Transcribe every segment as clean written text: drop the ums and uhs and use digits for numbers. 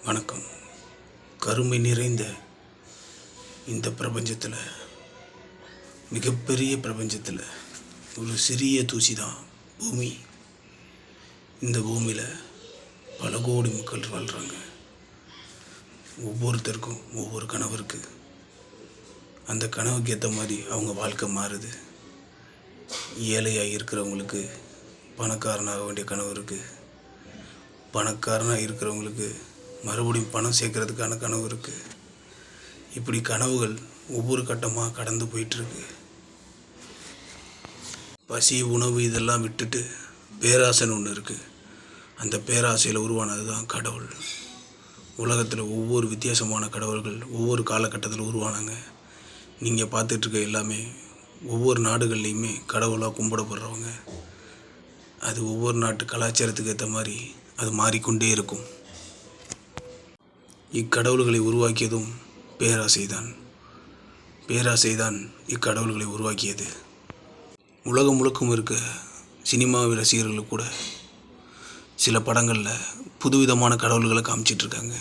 வணக்கம். கருமை நிறைந்த இந்த பிரபஞ்சத்தில், மிகப்பெரிய பிரபஞ்சத்தில் ஒரு சிறிய தூசி தான் பூமி. இந்த பூமியில் பல கோடி மக்கள் வாழ்கிறாங்க. ஒவ்வொருத்தருக்கும் ஒவ்வொரு கனவு இருக்குது. அந்த கனவுக்கு ஏற்ற மாதிரி அவங்க வாழ்க்கை மாறுது. ஏழையாக இருக்கிறவங்களுக்கு பணக்காரனாக வேண்டிய கனவு இருக்குது. பணக்காரனாக இருக்கிறவங்களுக்கு மறுபடியும் பணம் சேர்க்கறதுக்கான கனவு இருக்குது. இப்படி கனவுகள் ஒவ்வொரு கட்டமாக கடந்து போயிட்டுருக்கு. பசி, உணவு இதெல்லாம் விட்டுட்டு பேராசைன்னு ஒன்று இருக்குது. அந்த பேராசையில் உருவானது தான் கடவுள். உலகத்தில் ஒவ்வொரு வித்தியாசமான கடவுள்கள் ஒவ்வொரு காலகட்டத்தில் உருவானாங்க. நீங்கள் பார்த்துட்ருக்க எல்லாமே ஒவ்வொரு நாடுகள்லேயுமே கடவுளாக கும்பிடப்படுறவங்க. அது ஒவ்வொரு நாட்டு கலாச்சாரத்துக்கு ஏற்ற மாதிரி அது மாறிக்கொண்டே இருக்கும். இக்கடவுள்களை உருவாக்கியதும் பேராசைதான். பேராசைதான் இக்கடவுள்களை உருவாக்கியது. உலகம் முழுக்கும் இருக்க சினிமா ரசிகர்கள் கூட சில படங்களில் புதுவிதமான கடவுள்களை காமிச்சிட்ருக்காங்க.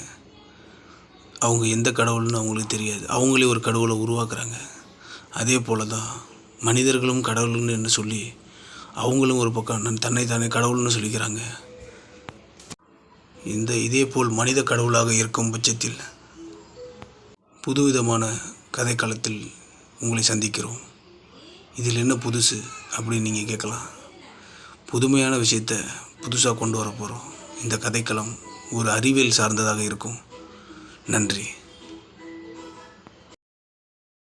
அவங்க எந்த கடவுள்னு அவங்களுக்கு தெரியாது. அவங்களே ஒரு கடவுளை உருவாக்குறாங்க. அதே போல் தான் மனிதர்களும் கடவுள்னு என்று சொல்லி அவங்களும் ஒரு பக்கம் தன்னைத்தானே கடவுள்னு சொல்லிக்கிறாங்க. இதேபோல் மனித கடவுளாக இருக்கும் பட்சத்தில் புதுவிதமான கதைக்களத்தில் உங்களை சந்திக்கிறோம். இதில் என்ன புதுசு அப்படின்னு நீங்கள் கேட்கலாம். புதுமையான விஷயத்தை புதுசாக கொண்டு வர போகிறோம். இந்த கதைக்களம் ஒரு அறிவியல் சார்ந்ததாக இருக்கும். நன்றி.